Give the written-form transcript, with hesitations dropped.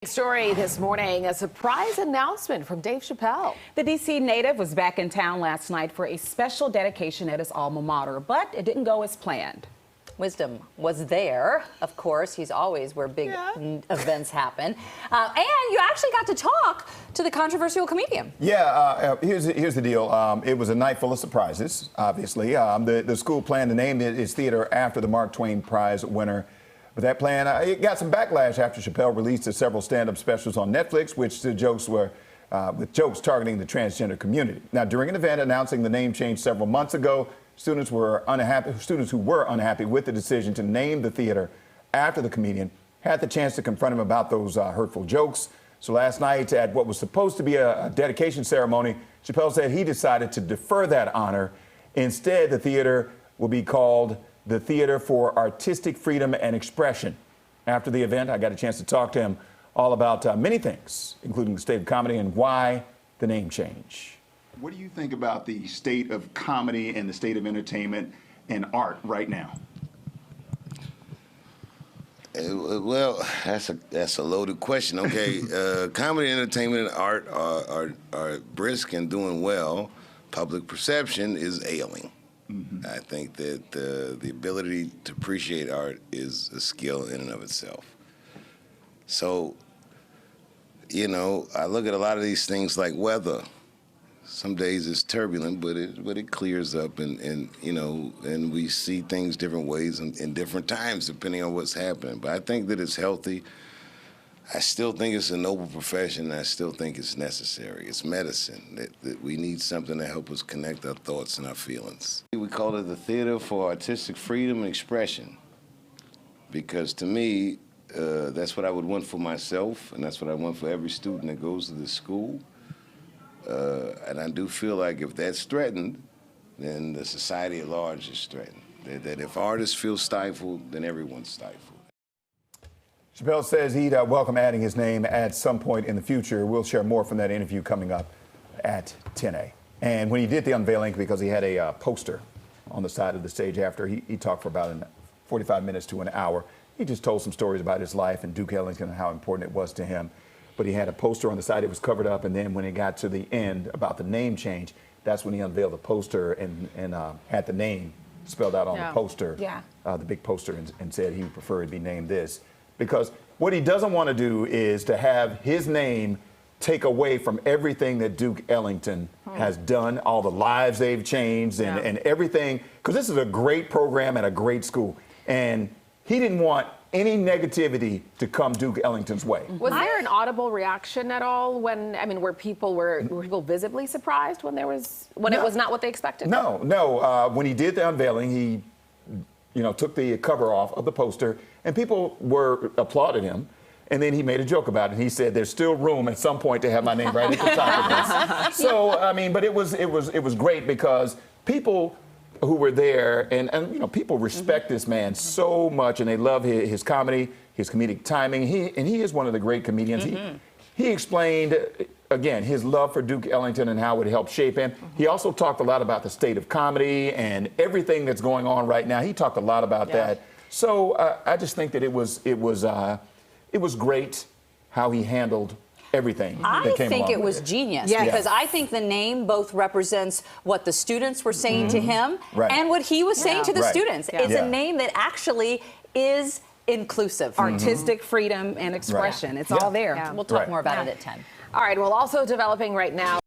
Story this morning, a surprise announcement from Dave Chappelle. The D.C. native was back in town last night for a special dedication at his alma mater, but it didn't go as planned. Wisdom was there, of course. He's always where big events happen. And you actually got to talk to the controversial comedian. Yeah, here's the deal. It was a night full of surprises, obviously. The school planned to name its theater after the Mark Twain Prize winner. But that plan, it got some backlash after Chappelle released several stand-up specials on Netflix, which the jokes were with jokes targeting the transgender community. Now, during an event announcing the name change several months ago, students who were unhappy with the decision to name the theater after the comedian had the chance to confront him about those hurtful jokes. So last night, at what was supposed to be a dedication ceremony, Chappelle said he decided to defer that honor. Instead, the theater will be called the Theater for Artistic Freedom and Expression. After the event, I got a chance to talk to him all about many things, including the state of comedy and why the name change. What do you think about the state of comedy and the state of entertainment and art right now? Well, that's a loaded question. Okay, comedy, entertainment, and art are brisk and doing well. Public perception is ailing. I think that the ability to appreciate art is a skill in and of itself. So, you know, I look at a lot of these things like weather. Some days it's turbulent, but it clears up, and you know, and we see things different ways in different times depending on what's happening. But I think that it's healthy. I still think it's a noble profession. I still think it's necessary. It's medicine. That we need something to help us connect our thoughts and our feelings. We call it the Theater for Artistic Freedom and Expression, because to me, that's what I would want for myself, and that's what I want for every student that goes to this school. And I do feel like if that's threatened, then the society at large is threatened. That if artists feel stifled, then everyone's stifled. Chappelle says he'd welcome adding his name at some point in the future. We'll share more from that interview coming up at 10 And when he did the unveiling, because he had a poster on the side of the stage after, he talked for about 45 minutes to an hour. He just told some stories about his life and Duke Ellington and how important it was to him. But he had a poster on the side. It was covered up, and then when it got to the end about the name change, that's when he unveiled the poster and had the name spelled out on the poster, the big poster, and said he would prefer it be named this. Because what he doesn't want to do is to have his name take away from everything that Duke Ellington has done, all the lives they've changed and everything, because this is a great program at a great school. And he didn't want any negativity to come Duke Ellington's way. Was there an audible reaction at all when, I mean, were people visibly surprised when it was not what they expected? No. When he did the unveiling, he took the cover off of the poster, and people applauded him. And then he made a joke about it. He said, "There's still room at some point to have my name right at the top of this." So I mean, but it was great because people who were there, and people respect this man so much, and they love his comedy, his comedic timing. He is one of the great comedians. He explained, again, his love for Duke Ellington and how it helped shape him. He also talked a lot about the state of comedy and everything that's going on right now. He talked a lot about that. So I just think that it was great how he handled everything that came along. I think it was genius because I think the name both represents what the students were saying to him and what he was saying to the students. It's a name that actually is inclusive. Artistic freedom and expression. It's all there. We'll talk more about it at 10. All right, well, also developing right now.